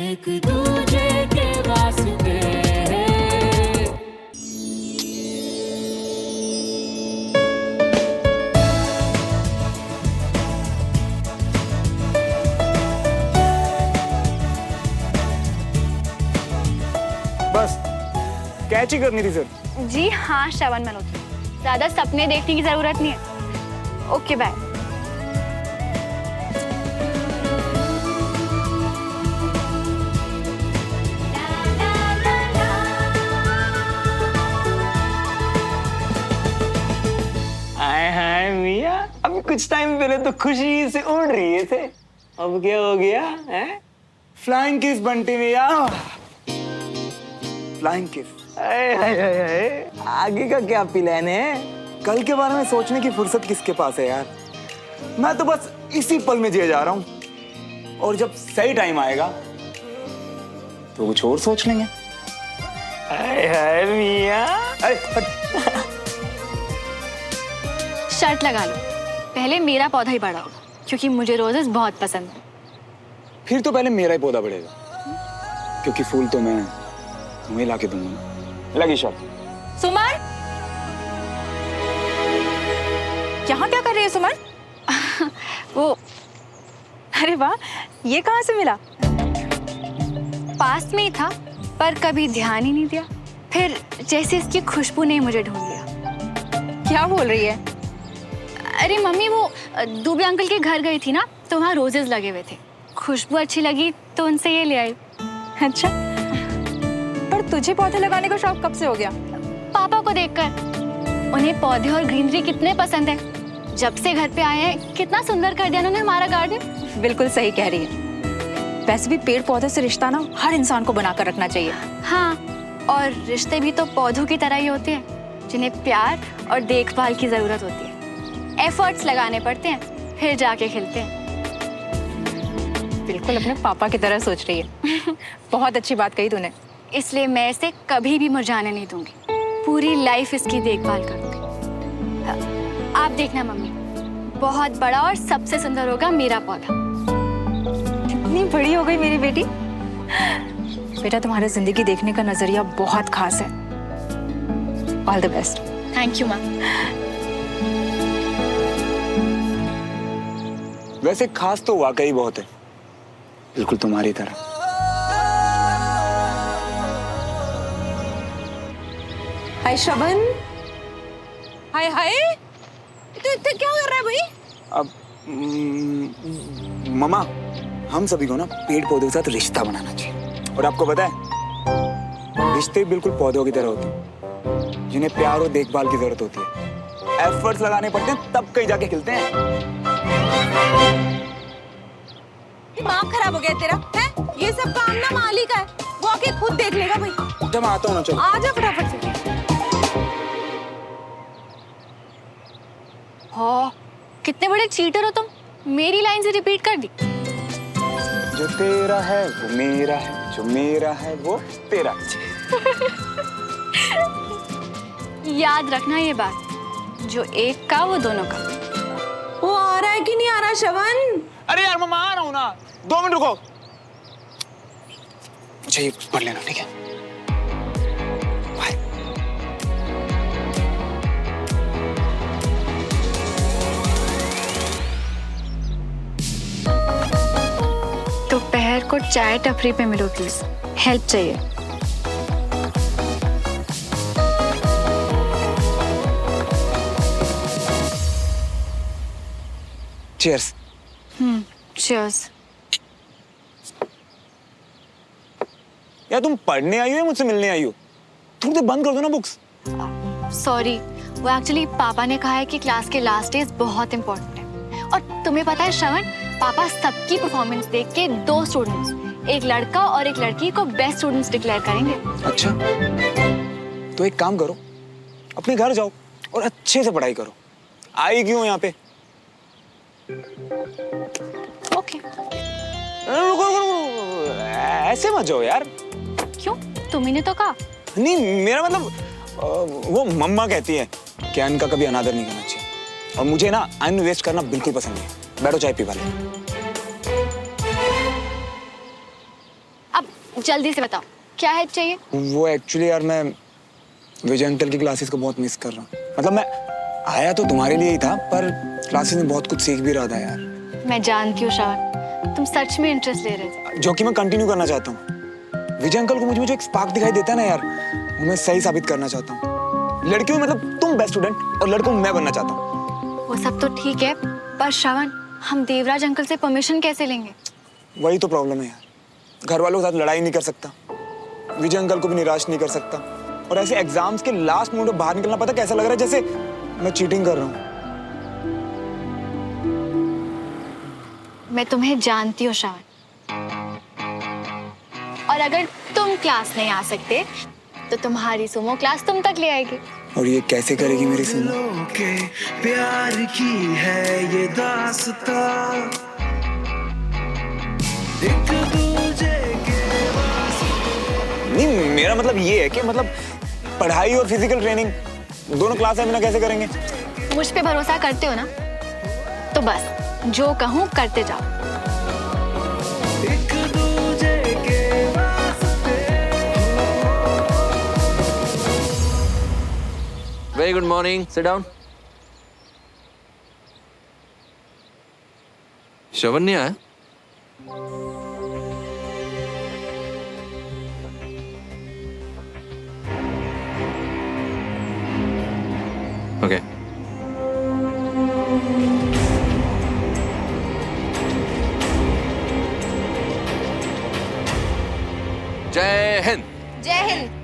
एक दूजे के वास्ते। बस कैच ही करनी थी सर। जी हाँ श्रवण मल्होत्रा, ज्यादा सपने देखने की जरूरत नहीं है। Okay bye. हाय हाय मिया, अभी कुछ टाइम पहले तो खुशी से उड़ रही थे, अब क्या हो गया है? फ्लाइंग किस बंटी मिया, फ्लाइंग किस। आगे का क्या प्लान है? कल के बारे में सोचने की फुर्सत किसके पास है यार। मैं तो बस इसी पल में जिए जा रहा हूँ, और जब सही टाइम आएगा तो कुछ और सोच लेंगे। हाय हाय मिया। शर्त लगा लो, पहले मेरा पौधा ही बड़ा होगा, क्योंकि मुझे रोजेस बहुत पसंद है। फिर तो पहले मेरा ही पौधा बढ़ेगा, क्योंकि फूल तो मैं तुम्हें ला के दूंगा। लगी शर्त। सुमन, यहाँ क्या कर रही है सुमन? वो अरे वाह, ये कहाँ से मिला? पास में ही था, पर कभी ध्यान ही नहीं दिया। फिर जैसे इसकी खुशबू ने मुझे ढूंढ लिया। क्या बोल रही है? अरे मम्मी, वो दुबे अंकल के घर गई थी ना, तो वहाँ रोजेस लगे हुए थे। खुशबू अच्छी लगी तो उनसे ये ले आई। अच्छा, पर तुझे पौधे लगाने का शौक कब से हो गया? पापा को देखकर। उन्हें पौधे और ग्रीनरी कितने पसंद है। जब से घर पे आए हैं, कितना सुंदर कर दिया उन्होंने हमारा गार्डन। बिल्कुल सही कह रही है। वैसे भी पेड़ पौधे से रिश्ता ना हर इंसान को बनाकर रखना चाहिए। हाँ, और रिश्ते भी तो पौधों की तरह ही होते हैं, जिन्हें प्यार और देखभाल की जरूरत होती है। एफर्ट्स लगाने पड़ते हैं, फिर जाके खिलते हैं। बिल्कुल अपने पापा की तरह सोच रही है। बहुत अच्छी बात कही तूने। इसलिए मैं इसे कभी भी मुरझाने नहीं दूंगी। पूरी लाइफ इसकी देखभाल करूंगी। आप देखना मम्मी, बहुत बड़ा और सबसे सुंदर होगा मेरा पौधा। इतनी बड़ी हो गई मेरी बेटी। बेटा, तुम्हारे जिंदगी देखने का नजरिया बहुत खास है। All the best. Thank you ma'am. वैसे खास तो वाकई बहुत है, बिल्कुल तुम्हारी तरह। हाय श्रवण। हाय हाय, तो इतना क्या कर रहा है भाई? अब ममा, हम सभी को ना पेड़ पौधों के साथ रिश्ता बनाना चाहिए। और आपको पता है, रिश्ते बिल्कुल पौधों की तरह होते हैं, जिन्हें प्यार और देखभाल की जरूरत होती है। एफर्ट्स लगाने पड़ते हैं, तब कहीं जाके खिलते हैं। दिमाग खराब हो गया तेरा है? ये सब काम ना माली का है, वो आके खुद देख लेगा भाई। जब आता हूँ ना, चलो आ जा फटाफट से। हाँ, कितने बड़े चीटर हो तुम। मेरी लाइन से रिपीट कर दी। जो तेरा है वो मेरा है, जो मेरा है वो तेरा। याद रखना ये बात, जो एक का वो दोनों का। वो आ रहा है कि नहीं आ रहा श्रवण? अरे यार मम्मा, आ रहा हूँ ना, 2 मिनट रुको। मुझे ये पढ़ लेना, ठीक है? बाय। दोपहर को चाय टपरी पे मिलो प्लीज, हेल्प चाहिए। चीयर्स। चीयर्स। यार तुम पढ़ने आई हो या मुझसे मिलने आई हो? थोड़ी देर बंद कर दो ना बुक्स। सॉरी, वो एक्चुअली पापा ने कहा है कि क्लास के लास्ट डेज बहुत इंपॉर्टेंट है। और तुम्हें पता है श्रवण, पापा सबकी परफॉर्मेंस देख के 2 स्टूडेंट्स, एक लड़का और एक लड़की को बेस्ट स्टूडेंट्स डिक्लेयर करेंगे। अच्छा, तो एक काम करो, अपने घर जाओ और अच्छे से पढ़ाई करो। आई क्यों यहाँ पे? ओके। रुको रुको रुको, ऐसे मत जाओ यार। क्यों? तुम्ही ने तो कहा। नहीं, मेरा मतलब वो मम्मा कहती है कि अन्न का कभी अनादर नहीं करना चाहिए, और मुझे ना अन्न वेस्ट करना बिल्कुल पसंद नहीं है। बैठो, चाय पी वाले। अब जल्दी से बताओ क्या हेल्प चाहिए। वो एक्चुअली यार मैं विजय अंकल की क्लासेस को बहुत मिस कर रहा हूँ। मतलब मैं आया तो तुम्हारे लिए ही था, पर क्लासेस में बहुत कुछ सीख भी रहा था यार। मैं जानती हूँ श्रवण, तुम सच में इंटरेस्ट ले रहे थे। जो कि मैं कंटिन्यू करना चाहता हूँ। विजय अंकल को मुझे जो एक स्पार्क दिखाई देता है ना यार, वो मैं सही साबित करना चाहता हूँ। लड़कियों में मतलब तुम बेस्ट स्टूडेंट और लड़कों में मैं बनना चाहता हूँ। वो सब तो ठीक है, पर श्रवण हम देवराज अंकल से परमिशन कैसे लेंगे? वही तो प्रॉब्लम है यार। घर वालों के साथ लड़ाई नहीं कर सकता, विजय अंकल को भी निराश नहीं कर सकता, और ऐसे एग्जाम्स के लास्ट मोमेंट में बाहर निकलना पता कैसा लग रहा है, जैसे मैं चीटिंग कर रहा हूँ। मैं तुम्हें जानती हूँ श्रवण, और अगर तुम क्लास नहीं आ सकते तो तुम्हारी सुमो क्लास तुम तक ले आएगी। और ये कैसे करेगी मेरी सुमो? के प्यार की है ये दास्तां, एक दूजे के नहीं, मेरा मतलब ये है कि मतलब पढ़ाई और फिजिकल ट्रेनिंग दोनों क्लास में ना कैसे करेंगे? मुझ पे भरोसा करते हो ना, तो बस जो कहूँ करते जाओ। एक दूजे के वास्ते। Very good morning. Sit down. श्रवण नहीं आया? Okay. जय हिंद। जय हिंद।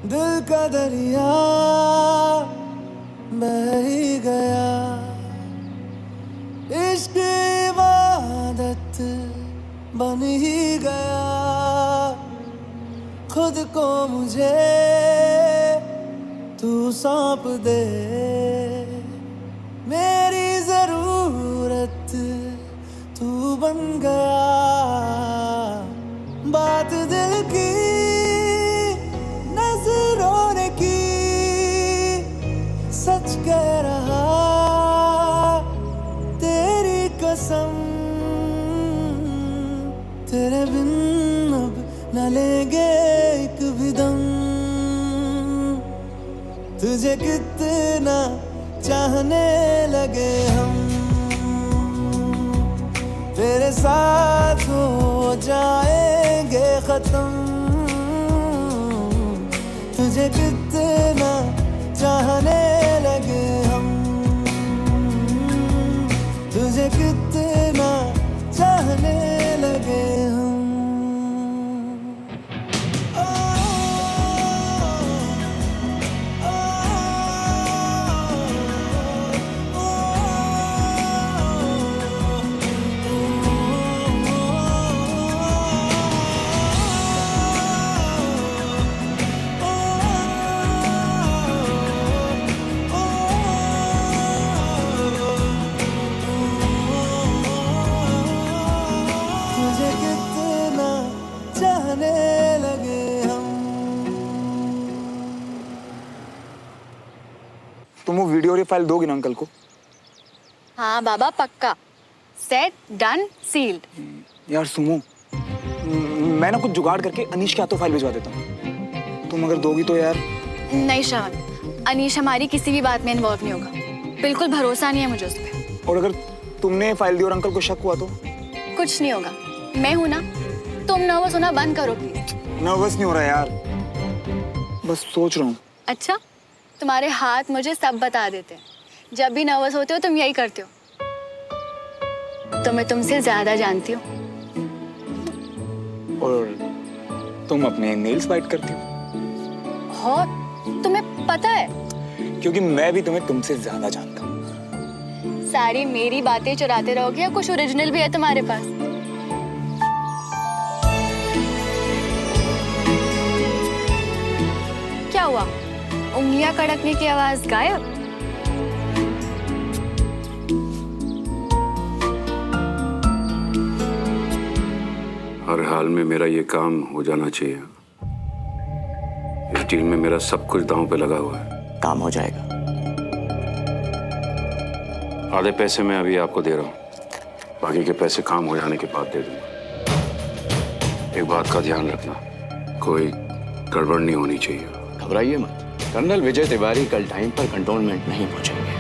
दिल का दरिया बह ही गया, इश्क इबादत बन ही गया, खुद को मुझे तू सौंप दे, मेरी जरूरत तू बन गया, बात दिल की नजरों ने की, सच कह रहा तेरी कसम, तेरे बिन अब न लेंगे एक भी दम, तुझे कितना चाहने लगे हम, तेरे साथ हो जाएंगे खत्म, तुझे कितना चाहने लगे हम, तुझे कितना चाहने लगे हम। तुझे कितना चाहने लगे हम। तुम वो वीडियो और फाइल दोगी ना अंकल को? हाँ बाबा पक्का, सेट डन सील्ड। यार सुमो, मैं ना कुछ जुगाड़ करके अनीश के हाथों फाइल भिजवा देता हूँ, तुम अगर दोगी तो यार। नहीं श्रवण, अनीश हमारी किसी भी बात में इन्वॉल्व नहीं होगा, बिल्कुल भरोसा नहीं है मुझे उस पर। और अगर तुमने फाइल दी और अंकल को शक हुआ तो? कुछ नहीं होगा, मैं हूं ना, तुम नर्वस होना बंद करो प्लीज। नर्वस नहीं हो रहा यार, बस सोच रहा हूँ। अच्छा, तुम्हारे हाथ मुझे सब बता देते हैं, जब भी नर्वस होते हो तुम यही करते हो। तो मैं तुमसे ज्यादा जानती हूँ। और तुम अपने नेल्स बाइट करती हो और तुम्हें पता है, क्योंकि मैं भी तुम्हें तुमसे ज्यादा जानता हूँ। सारी मेरी बातें चुराते रहोगे या कुछ ओरिजिनल भी है तुम्हारे पास? क्या हुआ, उंगलियां कड़कने की आवाज गायब? हर हाल में मेरा ये काम हो जाना चाहिए। इस डील में मेरा सब कुछ दांव पे लगा हुआ है। काम हो जाएगा। आधे पैसे मैं अभी आपको दे रहा हूँ, बाकी के पैसे काम हो जाने के बाद दे दूंगा। एक बात का ध्यान रखना, कोई गड़बड़ नहीं होनी चाहिए। घबराइए मत, कर्नल विजय तिवारी कल टाइम पर कंटोनमेंट नहीं पहुंचेंगे।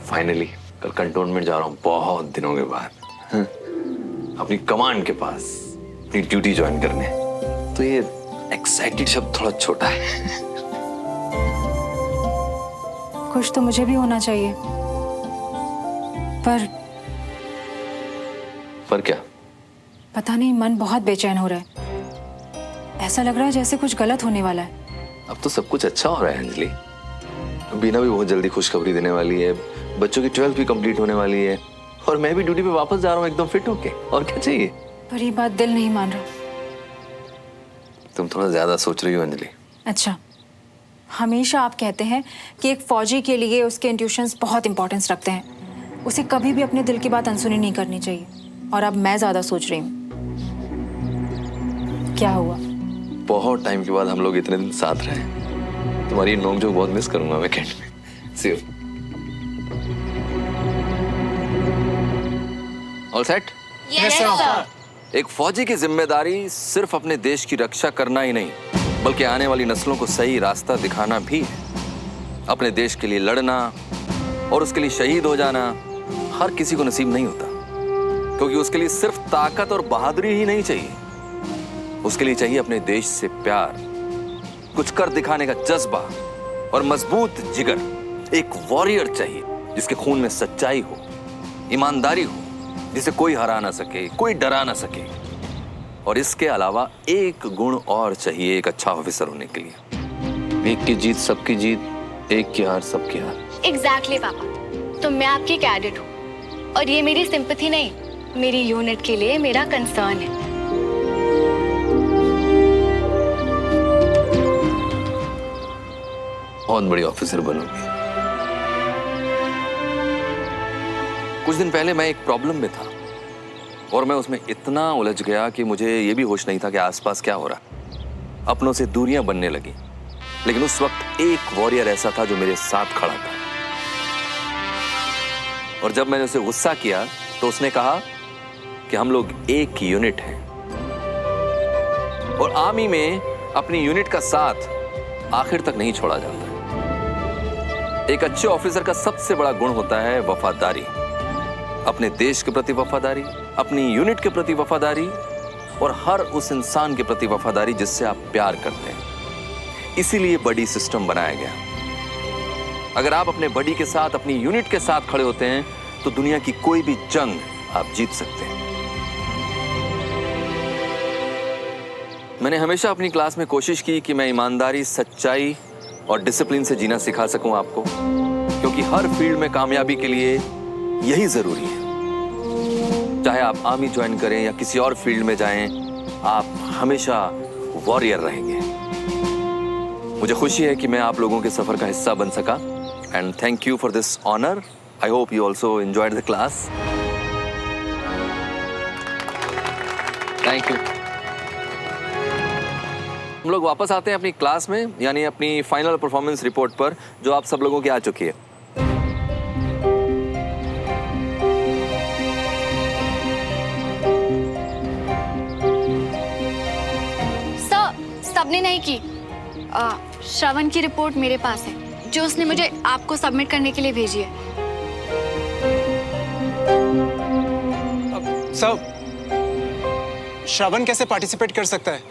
फाइनली कल कंटोनमेंट जा रहा हूँ बहुत दिनों के बाद, अपनी कमांड के पास अपनी ड्यूटी ज्वाइन करने। तो ये एक्साइटेड शब्द थोड़ा छोटा है। खुश तो मुझे भी होना चाहिए, पर क्या? पता नहीं, मन बहुत बेचैन हो रहा है। ऐसा लग रहा है जैसे कुछ गलत होने वाला है। अब तो सब कुछ अच्छा हो रहा है अंजलि। बीना भी बहुत जल्दी खुशखबरी देने वाली है, बच्चों की 12th भी कंप्लीट होने वाली है, और मैं भी ड्यूटी पे वापस जा रहा हूँ एकदम फिट होके। और क्या चाहिए? पर ये बात दिल नहीं मान रहा। तुम थोड़ा ज्यादा सोच रही हो अंजलि। अच्छा, हमेशा आप कहते हैं कि एक फौजी के लिए उसके इंट्यूशंस बहुत इंपॉर्टेंस रखते हैं, उसे कभी भी अपने दिल की बात अनसुनी नहीं करनी चाहिए। और अब मैं ज्यादा सोच रही हूँ। क्या हुआ? बहुत टाइम के बाद हम लोग इतने दिन साथ रहे। तुम्हारी नोक-झोंक बहुत मिस करूंगा वीकेंड में। See you. All set? Yes, sir. एक फौजी की जिम्मेदारी सिर्फ अपने देश की रक्षा करना ही नहीं, बल्कि आने वाली नस्लों को सही रास्ता दिखाना भी है। अपने देश के लिए लड़ना और उसके लिए शहीद हो जाना हर किसी को नसीब नहीं होता, क्योंकि उसके लिए सिर्फ ताकत और बहादुरी ही नहीं चाहिए, उसके लिए चाहिए अपने देश से प्यार, कुछ कर दिखाने का जज्बा और मजबूत जिगर। एक वॉरियर चाहिए जिसके खून में सच्चाई हो, ईमानदारी हो, जिसे कोई हरा ना सके, कोई डरा ना सके। और इसके अलावा एक गुण और चाहिए एक अच्छा ऑफिसर होने के लिए। एक की जीत सबकी जीत, एक की हार सबकी हार। एग्जैक्टली पापा, तो मैं आपकी कैडेट हूँ और ये मेरी सिंपैथी नहीं, मेरी यूनिट के लिए मेरा कंसर्न है। बहुत बड़ी ऑफिसर बनूंगी। कुछ दिन पहले मैं एक प्रॉब्लम में था और मैं उसमें इतना उलझ गया कि मुझे ये भी होश नहीं था कि आसपास क्या हो रहा। अपनों से दूरियां बनने लगी, लेकिन उस वक्त एक वॉरियर ऐसा था जो मेरे साथ खड़ा था। और जब मैंने उसे गुस्सा किया तो उसने कहा कि हम लोग एक यूनिट हैं, और आर्मी में अपनी यूनिट का साथ आखिर तक नहीं छोड़ा जाता। एक अच्छे ऑफिसर का सबसे बड़ा गुण होता है वफादारी, अपने देश के प्रति वफादारी, अपनी यूनिट के प्रति वफादारी, और हर उस इंसान के प्रति वफादारी जिससे आप प्यार करते हैं। इसीलिए बडी सिस्टम बनाया गया। अगर आप अपने बडी के साथ, अपनी यूनिट के साथ खड़े होते हैं तो दुनिया की कोई भी जंग आप जीत सकते हैं। मैंने हमेशा अपनी क्लास में कोशिश की कि मैं ईमानदारी, सच्चाई और डिसिप्लिन से जीना सिखा सकूं आपको, क्योंकि हर फील्ड में कामयाबी के लिए यही जरूरी है। चाहे आप आर्मी ज्वाइन करें या किसी और फील्ड में जाएं, आप हमेशा वॉरियर रहेंगे। मुझे खुशी है कि मैं आप लोगों के सफर का हिस्सा बन सका, and thank you for this honour. I hope you also enjoyed the class. Thank you. हम लोग वापस आते हैं अपनी क्लास में, यानी अपनी फाइनल परफॉर्मेंस रिपोर्ट पर, जो आप सब लोगों की आ चुकी है। सबने नहीं की। श्रवण की रिपोर्ट मेरे पास है, जो उसने मुझे आपको सबमिट करने के लिए भेजी है। सर, श्रवण कैसे पार्टिसिपेट कर सकता है?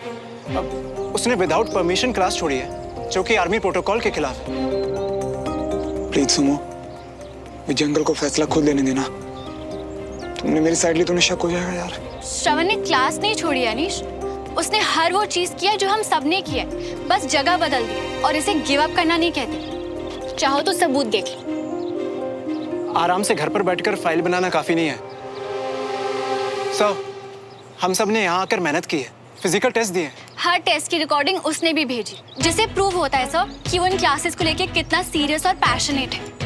अब उसने विदाउट परमिशन क्लास छोड़ी है, जो कि आर्मी प्रोटोकॉल के खिलाफ है। प्लीज सुमो, विजय अंकल को फैसला खुद लेने देना। तुमने मेरी साइड ली तो शक हो जाएगा यार। श्रवण ने क्लास नहीं छोड़ी अनीश, उसने हर वो चीज किया जो हम सबने किया, बस जगह बदल दी। और इसे गिव अप करना नहीं कहते, चाहो तो सबूत देख लो। आराम से घर पर बैठकर फाइल बनाना काफी नहीं है सर। हम सब ने यहाँ आकर मेहनत की है, फिजिकल टेस्ट दिए। हर टेस्ट की रिकॉर्डिंग उसने भी भेजी, जिससे प्रूव होता है सर कि वो इन क्लासेस को लेके कितना सीरियस और पैशनेट है।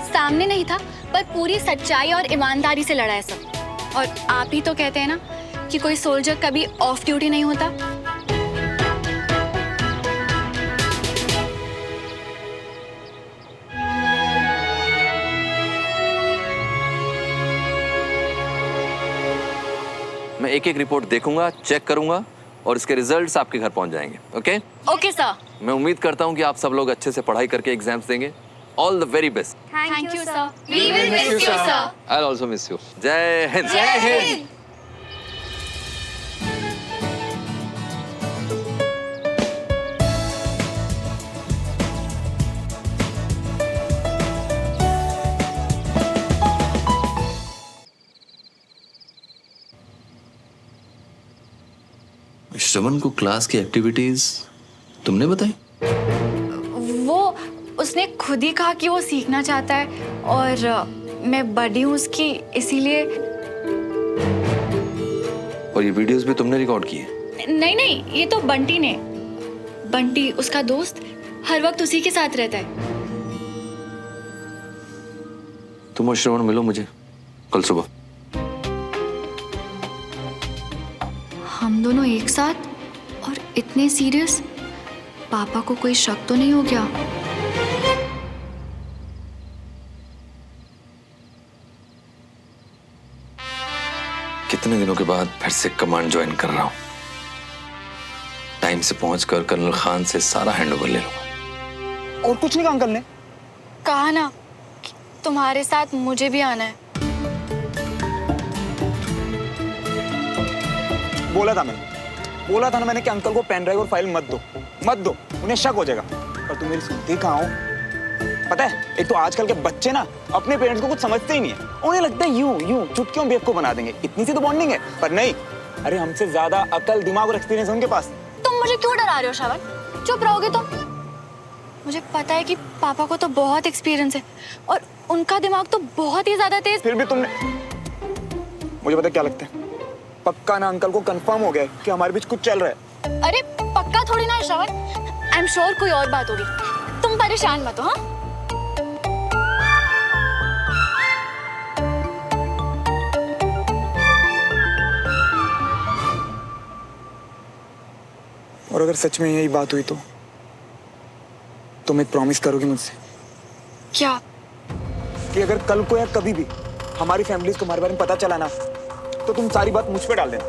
सामने नहीं था, पर पूरी सच्चाई और ईमानदारी से लड़ा है सर। और आप ही तो कहते हैं ना कि कोई सोल्जर कभी ऑफ ड्यूटी नहीं होता। मैं एक एक रिपोर्ट देखूंगा, चेक करूंगा और इसके रिजल्ट्स आपके घर पहुंच जाएंगे। ओके? Okay sir. मैं उम्मीद करता हूं कि आप सब लोग अच्छे से पढ़ाई करके एग्जाम्स देंगे। All the very best. Thank you sir. We will miss you sir. I also miss you. जय हिंद। जय हिंद। श्रवण को क्लास की एक्टिविटीज तुमने बताई? वो उसने खुद ही कहा कि वो सीखना चाहता है और मैं बड़ी हूँ उसकी, इसीलिए। और ये वीडियोस भी तुमने रिकॉर्ड किए? नहीं नहीं, ये तो बंटी ने। बंटी उसका दोस्त हर वक्त उसी के साथ रहता है। तुम और श्रवण मिलो मुझे कल सुबह। हम दोनों एक साथ और इतने सीरियस? पापा को कोई शक तो नहीं हो गया? कितने दिनों के बाद फिर से कमांड ज्वाइन कर रहा हूं। टाइम से पहुंचकर कर्नल खान से सारा हैंडओवर ले लूंगा। और कुछ नहीं कहा अंकल ने? कहा ना कि तुम्हारे साथ मुझे भी आना है। बोला था ना मैंने कि अंकल को पेन ड्राइव और फाइल मत दो, उन्हें शक हो जाएगा। पर तुम मेरी सुनती कहाँ हो? पता है, एक तो आजकल के बच्चे ना अपने पेरेंट्स को कुछ समझते ही नहीं है। उन्हें लगता है यूं चुटकियों बेवकूफ बना देंगे, इतनी सी तो बॉन्डिंग है। पर नहीं, अरे हमसे ज्यादा अकल, दिमाग और एक्सपीरियंस है उनके पास। तुम मुझे क्यों डरा रहे हो श्रवण? चुप रहोगे तुम? मुझे पता है कि पापा को तो बहुत एक्सपीरियंस है और उनका दिमाग तो बहुत ही ज्यादा तेज। फिर भी तुमने, मुझे पता क्या लगता है, पक्का ना अंकल को कंफर्म हो गया है कि हमारे बीच कुछ चल रहा है। अरे पक्का थोड़ी ना है श्रवण, आई एम श्योर कोई और बात होगी। तुम परेशान मत हो। हाँ, और अगर सच में यही बात हुई तो तुम एक प्रॉमिस करोगी मुझसे? क्या? कि अगर कल को या कभी भी हमारी फैमिली को तुम्हारे बारे में पता चला ना, तो तुम सारी बात मुझ पे डाल देना।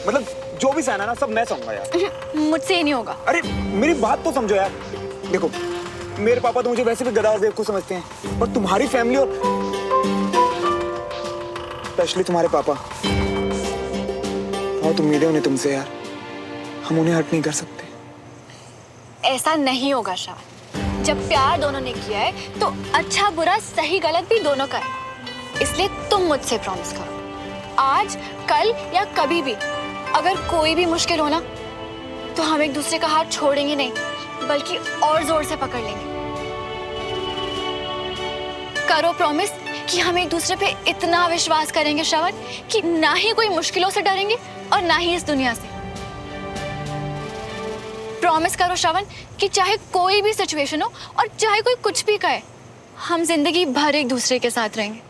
मतलब जो भी सहना ना सब मैं सहूंगा यार। मुझसे ही नहीं होगा। अरे मेरी बात तो समझो यार। देखो, मेरे पापा तो मुझे वैसे भी गधा और बेवकूफ समझते हैं, पर तुम्हारी फैमिली और स्पेशली तुम्हारे पापा, बहुत उम्मीदें उन्हें तुमसे यार। हम उन्हें हर्ट नहीं कर सकते। ऐसा नहीं होगा श्रवण। जब प्यार दोनों ने किया है तो अच्छा बुरा सही गलत भी दोनों का है। इसलिए तुम मुझसे प्रॉमिस करो, आज कल या कभी भी अगर कोई भी मुश्किल हो ना, तो हम एक दूसरे का हाथ छोड़ेंगे नहीं, बल्कि और जोर से पकड़ लेंगे। करो प्रॉमिस कि हम एक दूसरे पे इतना विश्वास करेंगे श्रवण कि ना ही कोई मुश्किलों से डरेंगे और ना ही इस दुनिया से। प्रॉमिस करो श्रवण कि चाहे कोई भी सिचुएशन हो और चाहे कोई कुछ भी कहे, हम जिंदगी भर एक दूसरे के साथ रहेंगे।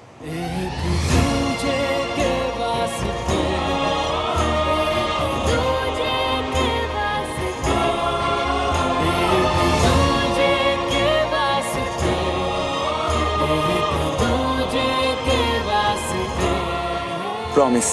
प्रॉमिस।